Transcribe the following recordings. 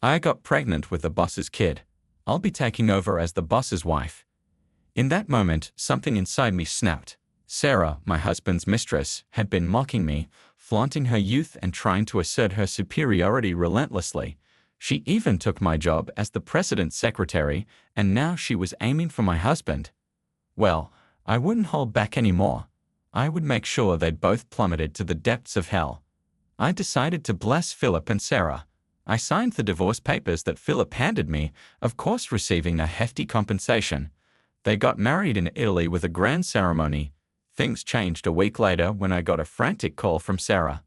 I got pregnant with the boss's kid. I'll be taking over as the boss's wife. In that moment, something inside me snapped. Sarah, my husband's mistress, had been mocking me, flaunting her youth and trying to assert her superiority relentlessly. She even took my job as the president's secretary, and now she was aiming for my husband. Well, I wouldn't hold back anymore. I would make sure they'd both plummeted to the depths of hell. I decided to bless Philip and Sarah. I signed the divorce papers that Philip handed me, of course receiving a hefty compensation. They got married in Italy with a grand ceremony. Things changed a week later when I got a frantic call from Sarah.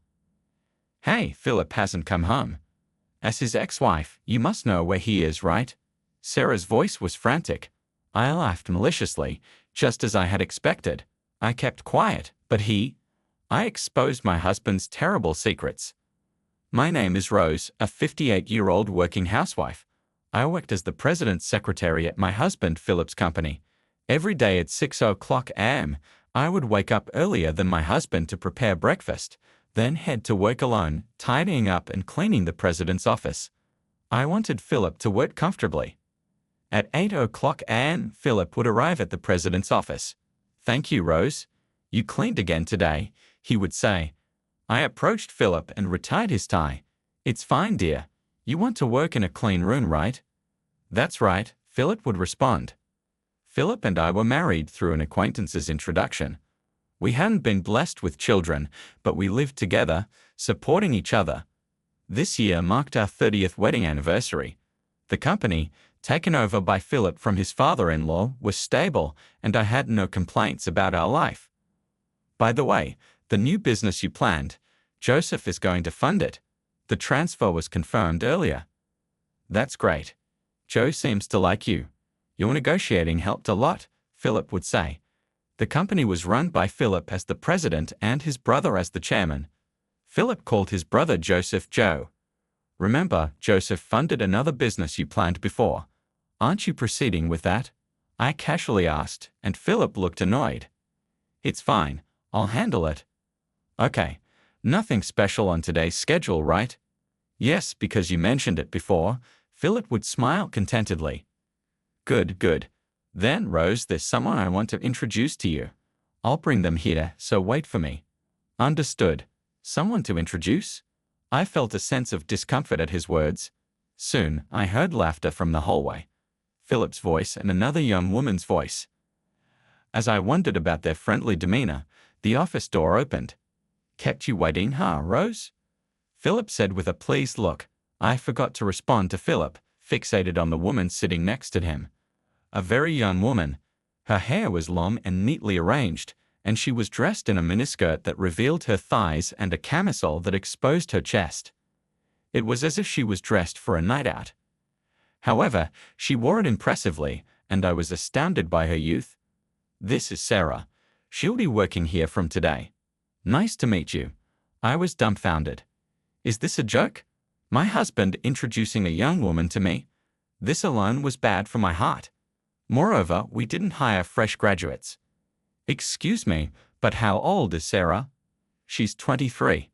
"Hey, Philip hasn't come home." As his ex-wife, you must know where he is, right? Sarah's voice was frantic. I laughed maliciously, just as I had expected. I kept quiet, but I exposed my husband's terrible secrets. My name is Rose, a 58-year-old working housewife. I worked as the president's secretary at my husband Philip's company. Every day at 6 o'clock a.m., I would wake up earlier than my husband to prepare breakfast, then head to work alone, tidying up and cleaning the president's office. I wanted Philip to work comfortably. At 8 o'clock a.m., Philip would arrive at the president's office. "Thank you, Rose. You cleaned again today," he would say. I approached Philip and retied his tie. "It's fine, dear. You want to work in a clean room, right?" "That's right," Philip would respond. Philip and I were married through an acquaintance's introduction. We hadn't been blessed with children, but we lived together, supporting each other. This year marked our 30th wedding anniversary. The company, taken over by Philip from his father-in-law, was stable, and I had no complaints about our life. By the way, the new business you planned, Joseph is going to fund it. The transfer was confirmed earlier. "That's great. Joe seems to like you. Your negotiating helped a lot," Philip would say. The company was run by Philip as the president and his brother as the chairman. Philip called his brother Joseph Joe. "Remember, Joseph funded another business you planned before. Aren't you proceeding with that?" I casually asked, and Philip looked annoyed. "It's fine. I'll handle it." "Okay. Nothing special on today's schedule, right?" "Yes, because you mentioned it before." Philip would smile contentedly. Good, good. Then, Rose, there's someone I want to introduce to you. I'll bring them here, so wait for me." "Understood. Someone to introduce?" I felt a sense of discomfort at his words. Soon, I heard laughter from the hallway. Philip's voice and another young woman's voice. As I wondered about their friendly demeanor, the office door opened. "Kept you waiting, huh, Rose?" Philip said with a pleased look. I forgot to respond to Philip, fixated on the woman sitting next to him. A very young woman. Her hair was long and neatly arranged, and she was dressed in a miniskirt that revealed her thighs and a camisole that exposed her chest. It was as if she was dressed for a night out. However, she wore it impressively, and I was astounded by her youth. "This is Sarah. She'll be working here from today." "Nice to meet you." I was dumbfounded. Is this a joke? My husband introducing a young woman to me? This alone was bad for my heart. Moreover, we didn't hire fresh graduates. "Excuse me, but how old is Sarah?" "She's 23.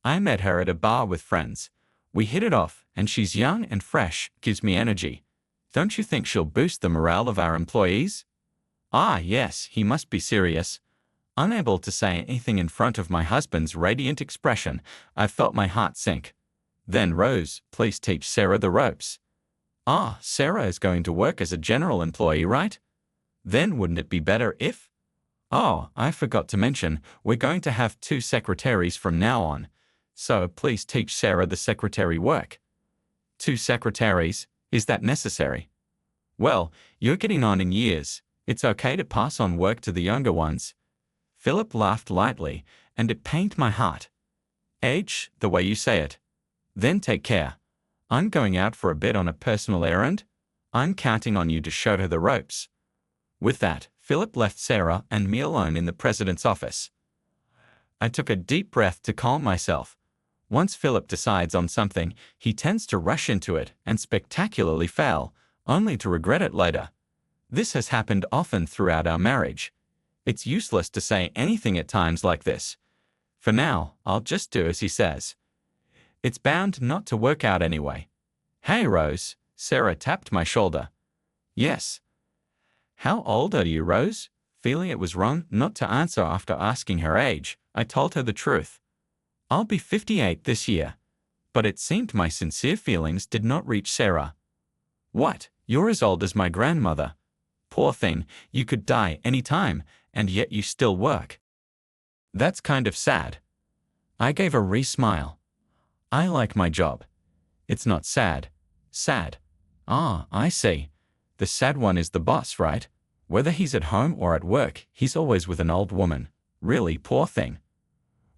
I met her at a bar with friends. We hit it off, and she's young and fresh, gives me energy. Don't you think she'll boost the morale of our employees?" Ah, yes, he must be serious. Unable to say anything in front of my husband's radiant expression, I felt my heart sink. "Then, Rose, please teach Sarah the ropes." "Ah, Sarah is going to work as a general employee, right? Then wouldn't it be better if—" "Oh, I forgot to mention, we're going to have 2 secretaries from now on. So please teach Sarah the secretary work." 2 secretaries? Is that necessary? "Well, you're getting on in years. It's okay to pass on work to the younger ones." Philip laughed lightly, and it pained my heart. "Age, the way you say it. Then take care. I'm going out for a bit on a personal errand. I'm counting on you to show her the ropes." With that, Philip left Sarah and me alone in the president's office. I took a deep breath to calm myself. Once Philip decides on something, he tends to rush into it and spectacularly fail, only to regret it later. This has happened often throughout our marriage. It's useless to say anything at times like this. For now, I'll just do as he says. It's bound not to work out anyway. Hey, Rose, Sarah tapped my shoulder. Yes. How old are you, Rose? Feeling it was wrong not to answer after asking her age, I told her the truth. I'll be 58 this year. But it seemed my sincere feelings did not reach Sarah. What? You're as old as my grandmother. Poor thing, you could die any time, and yet you still work. That's kind of sad. I gave a smile. I like my job. It's not sad. Sad. Ah, I see. The sad one is the boss, right? Whether he's at home or at work, he's always with an old woman. Really, poor thing.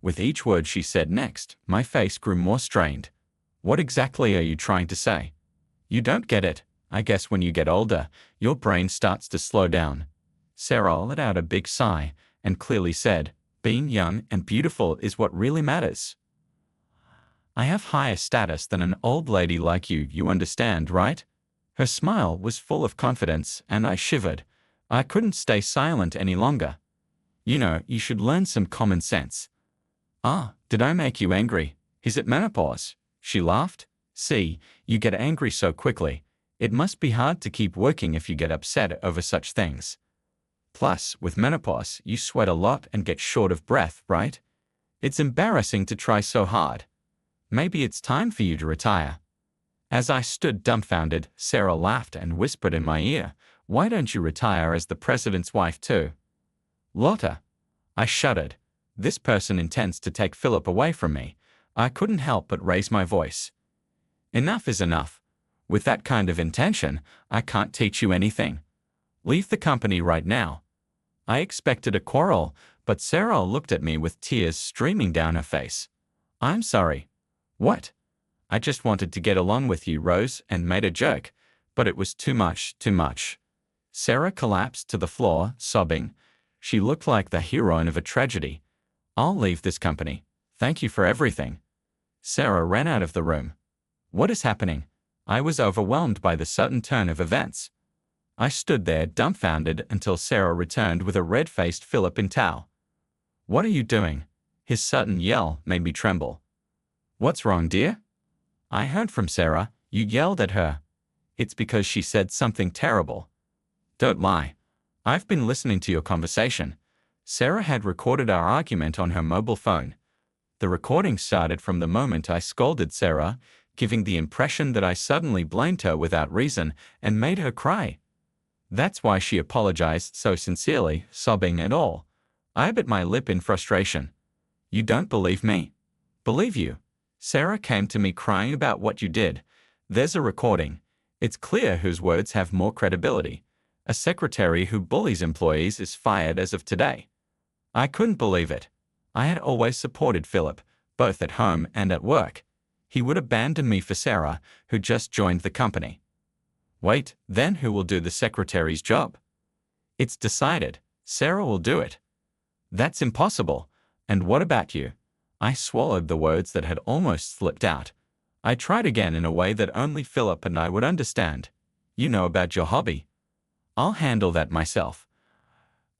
With each word she said next, my face grew more strained. What exactly are you trying to say? You don't get it. I guess when you get older, your brain starts to slow down. Sarah let out a big sigh and clearly said, being young and beautiful is what really matters. I have higher status than an old lady like you understand, right? Her smile was full of confidence and I shivered. I couldn't stay silent any longer. You know, you should learn some common sense. Ah, did I make you angry? Is it menopause? She laughed. See, you get angry so quickly. It must be hard to keep working if you get upset over such things. Plus, with menopause, you sweat a lot and get short of breath, right? It's embarrassing to try so hard. Maybe it's time for you to retire. As I stood dumbfounded, Sarah laughed and whispered in my ear, why don't you retire as the president's wife too? Lotta. I shuddered. This person intends to take Philip away from me. I couldn't help but raise my voice. Enough is enough. With that kind of intention, I can't teach you anything. Leave the company right now. I expected a quarrel, but Sarah looked at me with tears streaming down her face. I'm sorry. What? I just wanted to get along with you, Rose, and made a joke, but it was too much, too much. Sarah collapsed to the floor, sobbing. She looked like the heroine of a tragedy. I'll leave this company. Thank you for everything. Sarah ran out of the room. What is happening? I was overwhelmed by the sudden turn of events. I stood there dumbfounded until Sarah returned with a red-faced Philip in tow. What are you doing? His sudden yell made me tremble. What's wrong, dear? I heard from Sarah. You yelled at her. It's because she said something terrible. Don't lie. I've been listening to your conversation. Sarah had recorded our argument on her mobile phone. The recording started from the moment I scolded Sarah, giving the impression that I suddenly blamed her without reason and made her cry. That's why she apologized so sincerely, sobbing and all. I bit my lip in frustration. You don't believe me? Believe you? Sarah came to me crying about what you did. There's a recording. It's clear whose words have more credibility. A secretary who bullies employees is fired as of today. I couldn't believe it. I had always supported Philip, both at home and at work. He would abandon me for Sarah, who just joined the company. Wait, then who will do the secretary's job? It's decided. Sarah will do it. That's impossible. And what about you? I swallowed the words that had almost slipped out. I tried again in a way that only Philip and I would understand. You know about your hobby. I'll handle that myself.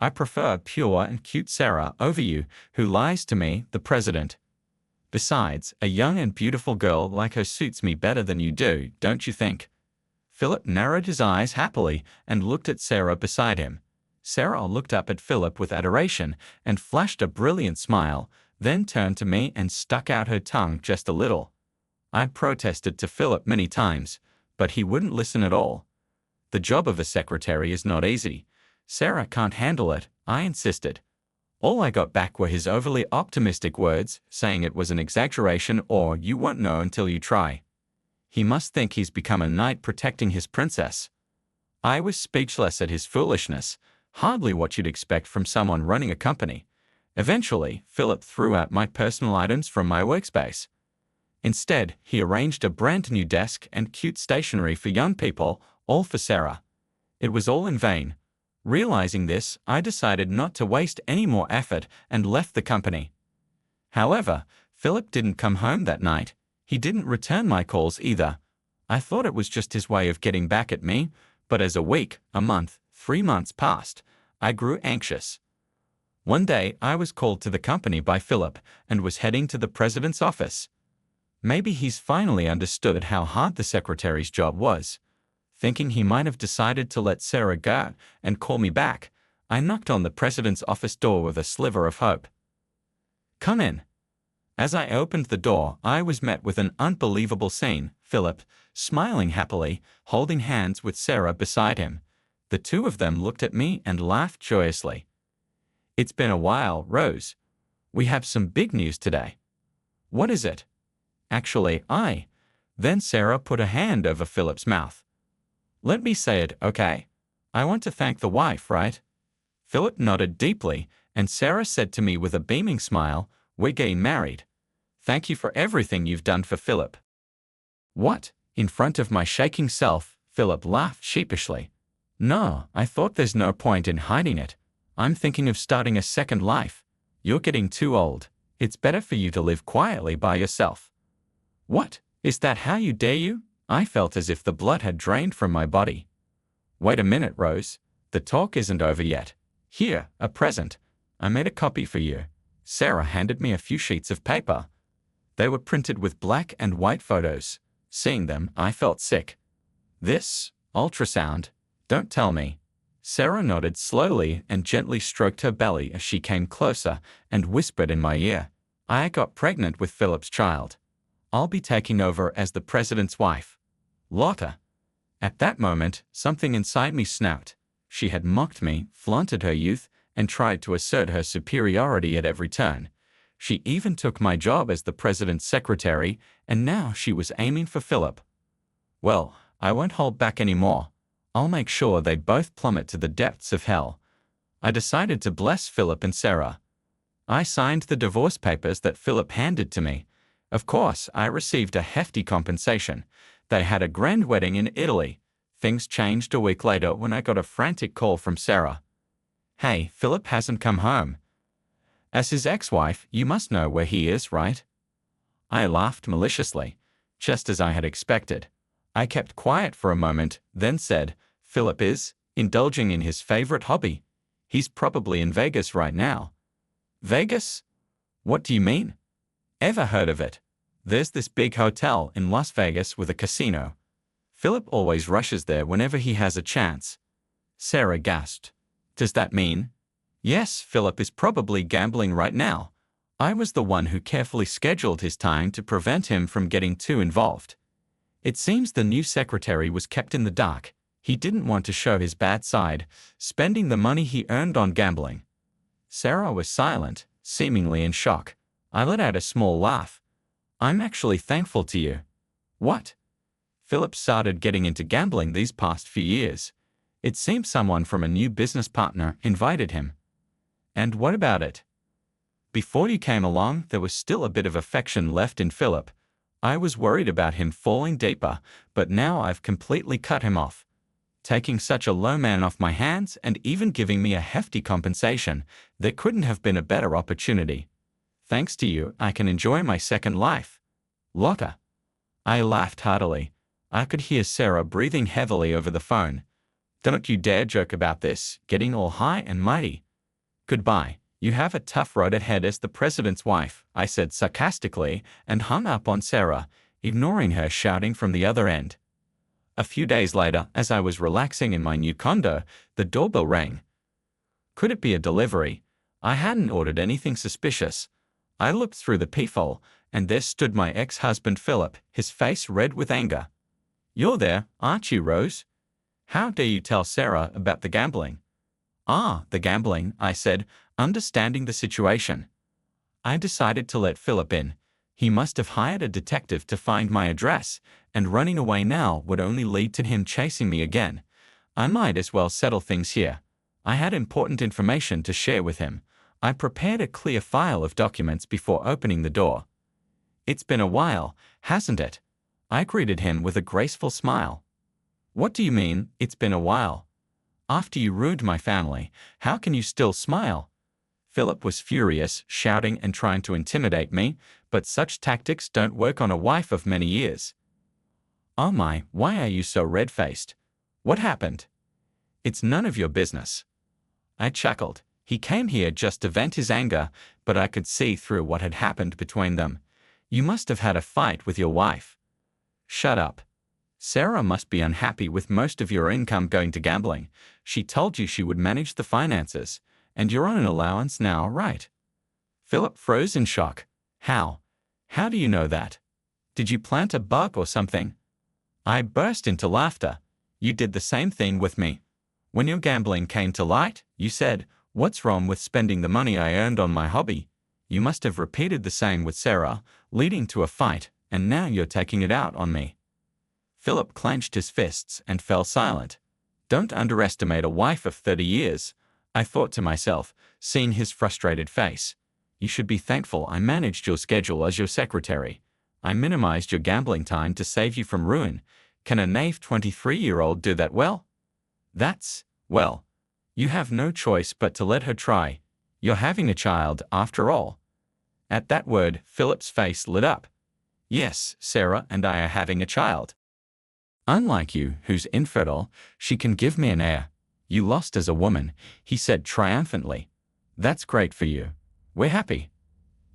I prefer pure and cute Sarah over you, who lies to me, the president. Besides, a young and beautiful girl like her suits me better than you do, don't you think? Philip narrowed his eyes happily and looked at Sarah beside him. Sarah looked up at Philip with adoration and flashed a brilliant smile, then turned to me and stuck out her tongue just a little. I protested to Philip many times, but he wouldn't listen at all. The job of a secretary is not easy. Sarah can't handle it, I insisted. All I got back were his overly optimistic words, saying it was an exaggeration or you won't know until you try. He must think he's become a knight protecting his princess. I was speechless at his foolishness, hardly what you'd expect from someone running a company. Eventually, Philip threw out my personal items from my workspace. Instead, he arranged a brand new desk and cute stationery for young people, all for Sarah. It was all in vain. Realizing this, I decided not to waste any more effort and left the company. However, Philip didn't come home that night. He didn't return my calls either. I thought it was just his way of getting back at me, but as a week, a month, 3 months passed, I grew anxious. One day, I was called to the company by Philip and was heading to the president's office. Maybe he's finally understood how hard the secretary's job was. Thinking he might have decided to let Sarah go and call me back, I knocked on the president's office door with a sliver of hope. "Come in." As I opened the door, I was met with an unbelievable scene. Philip, smiling happily, holding hands with Sarah beside him. The two of them looked at me and laughed joyously. "It's been a while, Rose. We have some big news today." "What is it?" "Actually, Then Sarah put a hand over Philip's mouth. "Let me say it, okay? I want to thank the wife, right?" Philip nodded deeply, and Sarah said to me with a beaming smile, "We're getting married. Thank you for everything you've done for Philip." "What?" In front of my shaking self, Philip laughed sheepishly. "No, I thought there's no point in hiding it. I'm thinking of starting a second life. You're getting too old. It's better for you to live quietly by yourself." "What? Is that how you dare you?" I felt as if the blood had drained from my body. "Wait a minute, Rose. The talk isn't over yet. Here, a present. I made a copy for you." Sarah handed me a few sheets of paper. They were printed with black and white photos. Seeing them, I felt sick. "This? Ultrasound? Don't tell me." Sarah nodded slowly and gently stroked her belly as she came closer and whispered in my ear, "I got pregnant with Philip's child. I'll be taking over as the president's wife. Lotta." At that moment, something inside me snapped. She had mocked me, flaunted her youth, and tried to assert her superiority at every turn. She even took my job as the president's secretary, and now she was aiming for Philip. Well, I won't hold back anymore. I'll make sure they both plummet to the depths of hell. I decided to bless Philip and Sarah. I signed the divorce papers that Philip handed to me. Of course, I received a hefty compensation. They had a grand wedding in Italy. Things changed a week later when I got a frantic call from Sarah. "Hey, Philip hasn't come home. As his ex-wife, you must know where he is, right?" I laughed maliciously, just as I had expected. I kept quiet for a moment, then said, "Philip is indulging in his favorite hobby. He's probably in Vegas right now." "Vegas? What do you mean?" "Ever heard of it? There's this big hotel in Las Vegas with a casino. Philip always rushes there whenever he has a chance." Sarah gasped. "Does that mean?" "Yes, Philip is probably gambling right now. I was the one who carefully scheduled his time to prevent him from getting too involved. It seems the new secretary was kept in the dark. He didn't want to show his bad side, spending the money he earned on gambling." Sarah was silent, seemingly in shock. I let out a small laugh. "I'm actually thankful to you." "What?" "Philip started getting into gambling these past few years. It seems someone from a new business partner invited him." "And what about it?" "Before you came along, there was still a bit of affection left in Philip. I was worried about him falling deeper, but now I've completely cut him off. Taking such a low man off my hands and even giving me a hefty compensation, there couldn't have been a better opportunity. Thanks to you, I can enjoy my second life. Lotta." I laughed heartily. I could hear Sarah breathing heavily over the phone. "Don't you dare joke about this, getting all high and mighty. Goodbye. You have a tough road ahead as the president's wife," I said sarcastically, and hung up on Sarah, ignoring her shouting from the other end. A few days later, as I was relaxing in my new condo, the doorbell rang. Could it be a delivery? I hadn't ordered anything suspicious. I looked through the peephole, and there stood my ex-husband Philip, his face red with anger. "You're there, aren't you, Rose? How dare you tell Sarah about the gambling?" "Ah, the gambling," I said, understanding the situation. "I decided to let Philip in. He must have hired a detective to find my address, and running away now would only lead to him chasing me again. I might as well settle things here. I had important information to share with him. I prepared a clear file of documents before opening the door." "It's been a while, hasn't it?" I greeted him with a graceful smile. "What do you mean, it's been a while? After you ruined my family, how can you still smile?" Philip was furious, shouting and trying to intimidate me, but such tactics don't work on a wife of many years. "Oh my, why are you so red-faced? What happened?" "It's none of your business." I chuckled. He came here just to vent his anger, but I could see through what had happened between them. You must have had a fight with your wife. Shut up. Sarah must be unhappy with most of your income going to gambling. She told you she would manage the finances, and you're on an allowance now, right? Philip froze in shock. How? How do you know that? Did you plant a bug or something? I burst into laughter. You did the same thing with me. When your gambling came to light, you said, "What's wrong with spending the money I earned on my hobby?" You must have repeated the same with Sarah, leading to a fight, and now you're taking it out on me. Philip clenched his fists and fell silent. Don't underestimate a wife of 30 years, I thought to myself, seeing his frustrated face. You should be thankful I managed your schedule as your secretary. I minimized your gambling time to save you from ruin. Can a naive 23-year-old do that well? Well, you have no choice but to let her try. You're having a child, after all. At that word, Philip's face lit up. Yes, Sarah and I are having a child. Unlike you, who's infertile, she can give me an heir. You lost as a woman, he said triumphantly. That's great for you. We're happy.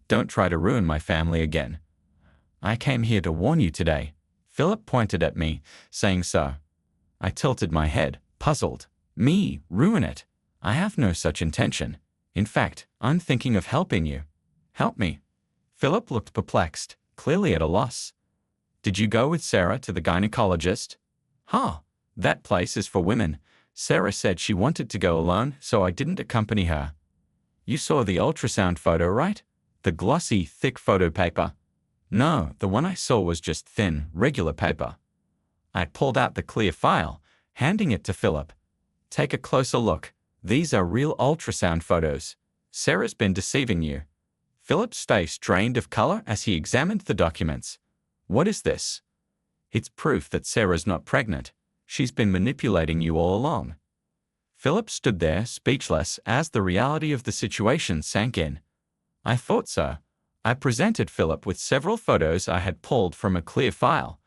Don't try to ruin my family again. I came here to warn you today. Philip pointed at me, saying so. I tilted my head, puzzled. Me, ruin it? I have no such intention. In fact, I'm thinking of helping you. Help me. Philip looked perplexed, clearly at a loss. Did you go with Sarah to the gynecologist? That place is for women. Sarah said she wanted to go alone, so I didn't accompany her. You saw the ultrasound photo, right? The glossy, thick photo paper. No, the one I saw was just thin, regular paper. I pulled out the clear file, handing it to Philip. Take a closer look. These are real ultrasound photos. Sarah's been deceiving you. Philip's face drained of color as he examined the documents. What is this? It's proof that Sarah's not pregnant. She's been manipulating you all along. Philip stood there, speechless, as the reality of the situation sank in. I thought so. I presented Philip with several photos I had pulled from a clear file.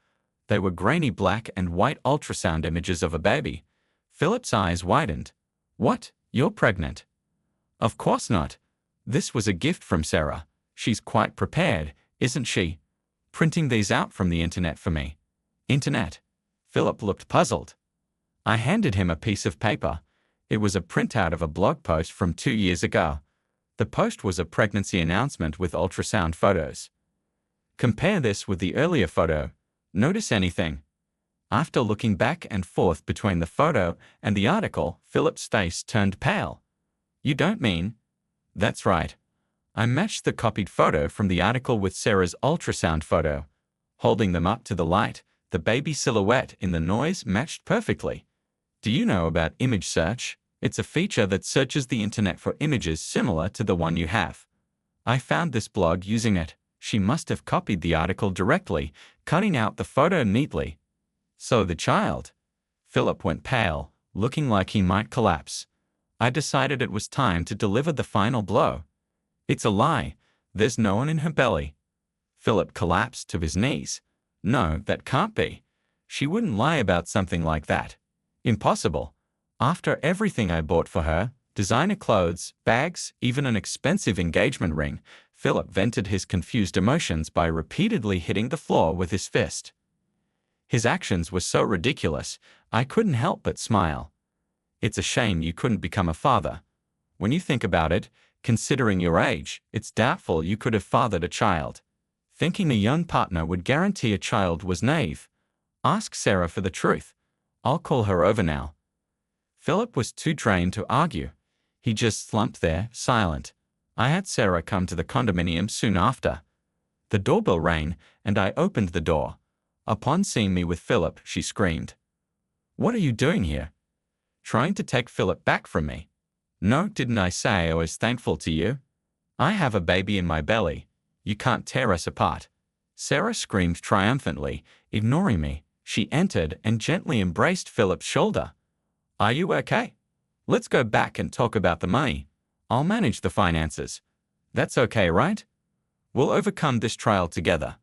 They were grainy black and white ultrasound images of a baby. Philip's eyes widened. What? You're pregnant? Of course not. This was a gift from Sarah. She's quite prepared, isn't she? Printing these out from the internet for me. Internet? Philip looked puzzled. I handed him a piece of paper. It was a printout of a blog post from 2 years ago. The post was a pregnancy announcement with ultrasound photos. Compare this with the earlier photo. Notice anything? After looking back and forth between the photo and the article, Philip's face turned pale. You don't mean? That's right. I matched the copied photo from the article with Sarah's ultrasound photo. Holding them up to the light, the baby silhouette in the noise matched perfectly. Do you know about image search? It's a feature that searches the internet for images similar to the one you have. I found this blog using it. She must have copied the article directly, cutting out the photo neatly. So the child. Philip went pale, looking like he might collapse. I decided it was time to deliver the final blow. It's a lie. There's no one in her belly. Philip collapsed to his knees. No, that can't be. She wouldn't lie about something like that. Impossible. After everything I bought for her, designer clothes, bags, even an expensive engagement ring, Philip vented his confused emotions by repeatedly hitting the floor with his fist. His actions were so ridiculous, I couldn't help but smile. It's a shame you couldn't become a father. When you think about it, considering your age, it's doubtful you could have fathered a child. Thinking a young partner would guarantee a child was naive. Ask Sarah for the truth. I'll call her over now. Philip was too drained to argue. He just slumped there, silent. I had Sarah come to the condominium soon after. The doorbell rang, and I opened the door. Upon seeing me with Philip, she screamed. What are you doing here? Trying to take Philip back from me. No, didn't I say I was thankful to you? I have a baby in my belly. You can't tear us apart. Sarah screamed triumphantly, ignoring me. She entered and gently embraced Philip's shoulder. Are you okay? Let's go back and talk about the money. I'll manage the finances. That's okay, right? We'll overcome this trial together.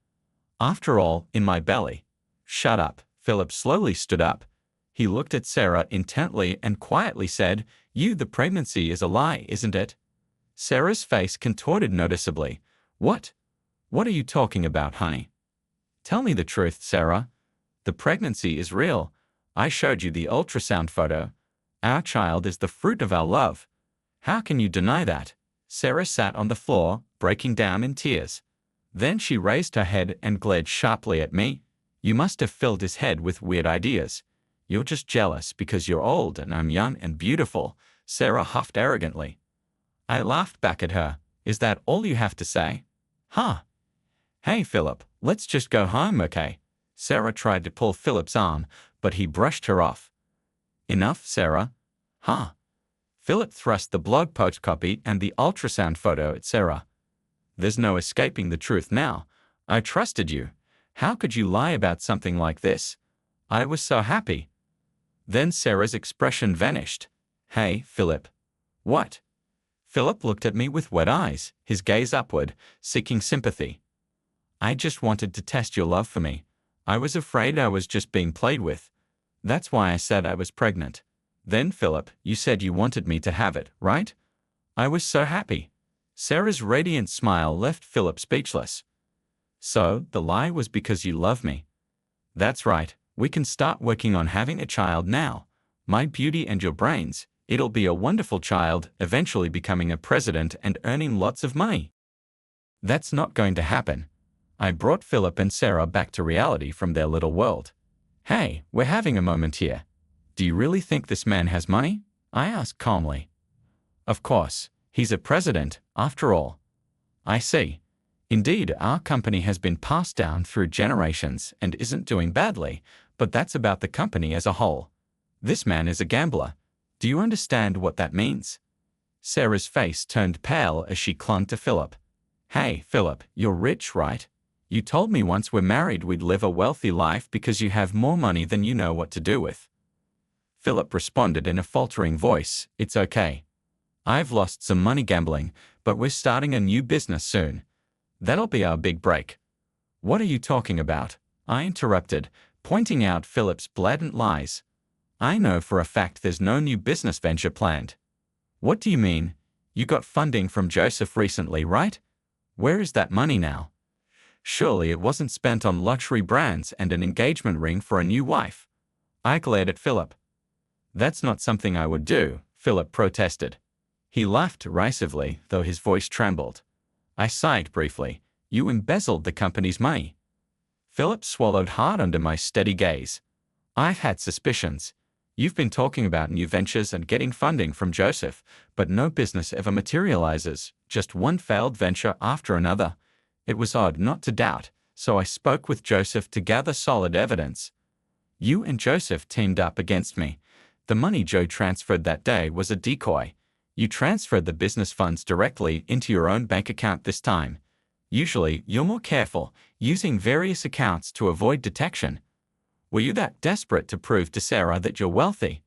After all, in my belly. Shut up. Philip slowly stood up. He looked at Sarah intently and quietly said, the pregnancy is a lie, isn't it? Sarah's face contorted noticeably. What? What are you talking about, honey? Tell me the truth, Sarah. The pregnancy is real. I showed you the ultrasound photo. Our child is the fruit of our love. How can you deny that? Sarah sat on the floor, breaking down in tears. Then she raised her head and glared sharply at me. You must have filled his head with weird ideas. You're just jealous because you're old and I'm young and beautiful, Sarah huffed arrogantly. I laughed back at her. Is that all you have to say? Huh? Hey, Philip, let's just go home, okay? Sarah tried to pull Philip's arm, but he brushed her off. Enough, Sarah. Huh? Philip thrust the blog post copy and the ultrasound photo at Sarah. There's no escaping the truth now. I trusted you. How could you lie about something like this? I was so happy. Then Sarah's expression vanished. Hey, Philip. What? Philip looked at me with wet eyes, his gaze upward, seeking sympathy. I just wanted to test your love for me. I was afraid I was just being played with. That's why I said I was pregnant. Then, Philip, you said you wanted me to have it, right? I was so happy. Sarah's radiant smile left Philip speechless. So, the lie was because you love me. That's right. We can start working on having a child now. My beauty and your brains. It'll be a wonderful child, eventually becoming a president and earning lots of money. That's not going to happen. I brought Philip and Sarah back to reality from their little world. Hey, we're having a moment here. Do you really think this man has money? I asked calmly. Of course, he's a president, after all. I see. Indeed, our company has been passed down through generations and isn't doing badly, but that's about the company as a whole. This man is a gambler. Do you understand what that means? Sarah's face turned pale as she clung to Philip. Hey, Philip, you're rich, right? You told me once we're married we'd live a wealthy life because you have more money than you know what to do with. Philip responded in a faltering voice, It's okay. I've lost some money gambling, but we're starting a new business soon. That'll be our big break. What are you talking about? I interrupted, pointing out Philip's blatant lies. I know for a fact there's no new business venture planned. What do you mean? You got funding from Joseph recently, right? Where is that money now? Surely it wasn't spent on luxury brands and an engagement ring for a new wife. I glared at Philip. That's not something I would do, Philip protested. He laughed derisively, though his voice trembled. I sighed briefly. You embezzled the company's money. Philip swallowed hard under my steady gaze. I've had suspicions. You've been talking about new ventures and getting funding from Joseph, but no business ever materializes, just one failed venture after another. It was odd not to doubt, so I spoke with Joseph to gather solid evidence. You and Joseph teamed up against me. The money Joe transferred that day was a decoy. You transferred the business funds directly into your own bank account this time. Usually, you're more careful, using various accounts to avoid detection. Were you that desperate to prove to Sarah that you're wealthy?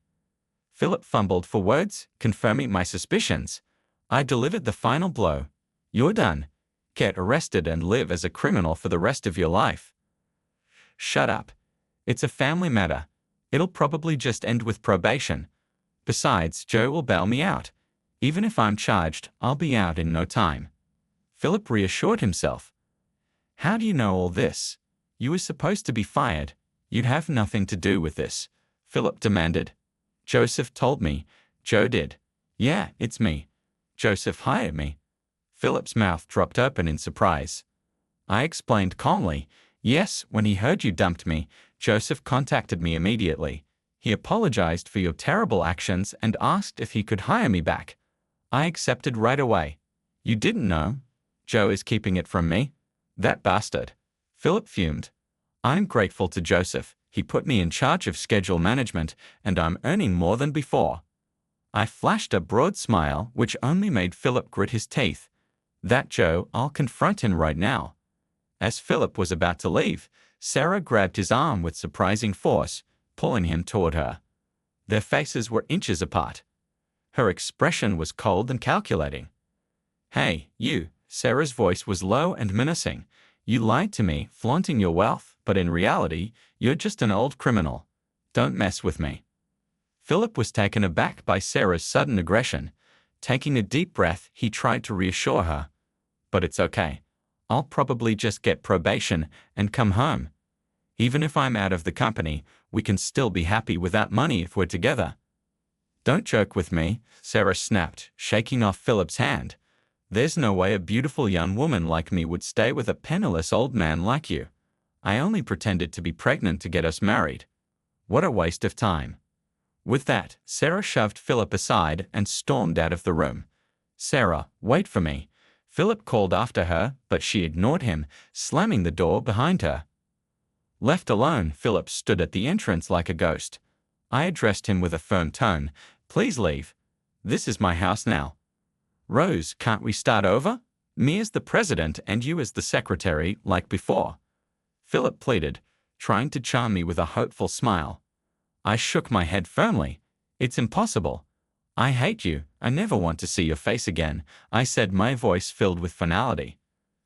Philip fumbled for words, confirming my suspicions. I delivered the final blow. You're done. Get arrested and live as a criminal for the rest of your life. Shut up. It's a family matter. It'll probably just end with probation. Besides, Joe will bail me out. Even if I'm charged, I'll be out in no time. Philip reassured himself. How do you know all this? You were supposed to be fired. You'd have nothing to do with this, Philip demanded. Joseph told me. Joe did. Yeah, it's me. Joseph hired me. Philip's mouth dropped open in surprise. I explained calmly. Yes, when he heard you dumped me, Joseph contacted me immediately. He apologized for your terrible actions and asked if he could hire me back. I accepted right away. You didn't know? Joe is keeping it from me? That bastard. Philip fumed. I'm grateful to Joseph. He put me in charge of schedule management, and I'm earning more than before. I flashed a broad smile, which only made Philip grit his teeth. That Joe, I'll confront him right now. As Philip was about to leave, Sarah grabbed his arm with surprising force, pulling him toward her. Their faces were inches apart. Her expression was cold and calculating. Hey, you, Sarah's voice was low and menacing. You lied to me, flaunting your wealth, but in reality, you're just an old criminal. Don't mess with me. Philip was taken aback by Sarah's sudden aggression. Taking a deep breath, he tried to reassure her. But it's okay. I'll probably just get probation and come home. Even if I'm out of the company, we can still be happy without money if we're together." "Don't joke with me," Sarah snapped, shaking off Philip's hand. "There's no way a beautiful young woman like me would stay with a penniless old man like you. I only pretended to be pregnant to get us married. What a waste of time." With that, Sarah shoved Philip aside and stormed out of the room. "Sarah, wait for me," Philip called after her, but she ignored him, slamming the door behind her. Left alone, Philip stood at the entrance like a ghost. I addressed him with a firm tone. "Please leave. This is my house now." "Rose, can't we start over? Me as the president and you as the secretary, like before?" Philip pleaded, trying to charm me with a hopeful smile. I shook my head firmly. "It's impossible. I hate you. I never want to see your face again," I said, my voice filled with finality.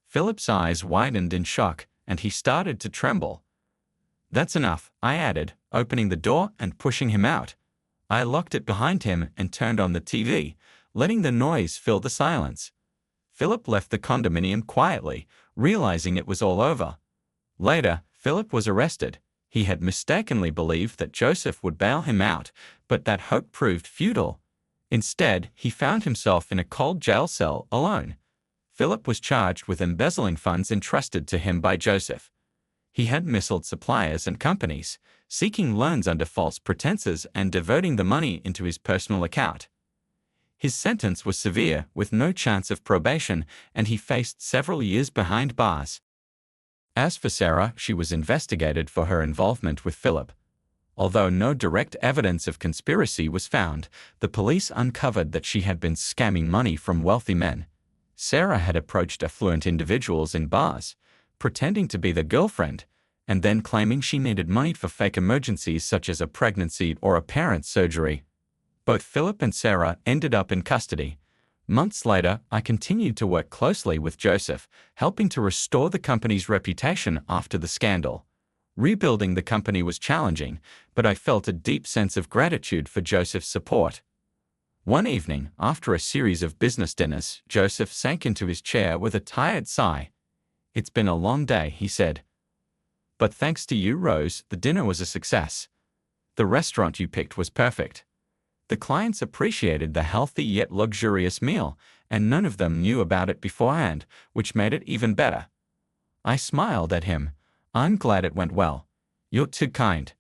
Philip's eyes widened in shock, and he started to tremble. "That's enough," I added, opening the door and pushing him out. I locked it behind him and turned on the TV, letting the noise fill the silence. Philip left the condominium quietly, realizing it was all over. Later, Philip was arrested. He had mistakenly believed that Joseph would bail him out, but that hope proved futile. Instead, he found himself in a cold jail cell alone. Philip was charged with embezzling funds entrusted to him by Joseph. He had misled suppliers and companies, seeking loans under false pretenses and diverting the money into his personal account. His sentence was severe, with no chance of probation, and he faced several years behind bars. As for Sarah, she was investigated for her involvement with Philip. Although no direct evidence of conspiracy was found, the police uncovered that she had been scamming money from wealthy men. Sarah had approached affluent individuals in bars, pretending to be their girlfriend, and then claiming she needed money for fake emergencies such as a pregnancy or a parent's surgery. Both Philip and Sarah ended up in custody. Months later, I continued to work closely with Joseph, helping to restore the company's reputation after the scandal. Rebuilding the company was challenging, but I felt a deep sense of gratitude for Joseph's support. One evening, after a series of business dinners, Joseph sank into his chair with a tired sigh. "It's been a long day," he said. "But thanks to you, Rose, the dinner was a success. The restaurant you picked was perfect. The clients appreciated the healthy yet luxurious meal, and none of them knew about it beforehand, which made it even better." I smiled at him. "I'm glad it went well. You're too kind."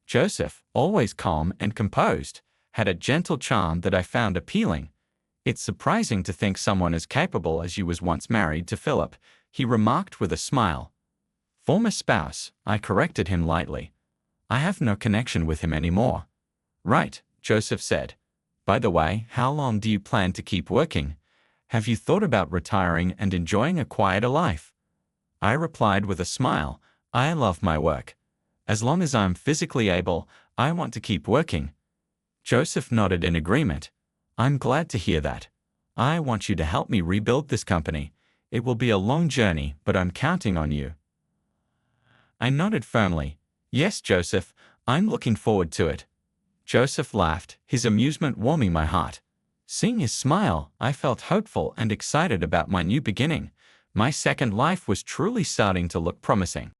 Joseph, always calm and composed, had a gentle charm that I found appealing. "It's surprising to think someone as capable as you was once married to Philip," he remarked with a smile. "Former spouse," I corrected him lightly. "I have no connection with him anymore." "Right," Joseph said. "By the way, how long do you plan to keep working? Have you thought about retiring and enjoying a quieter life?" I replied with a smile, "I love my work. As long as I'm physically able, I want to keep working." Joseph nodded in agreement. "I'm glad to hear that. I want you to help me rebuild this company. It will be a long journey, but I'm counting on you." I nodded firmly. "Yes, Joseph, I'm looking forward to it." Joseph laughed, his amusement warming my heart. Seeing his smile, I felt hopeful and excited about my new beginning. My second life was truly starting to look promising.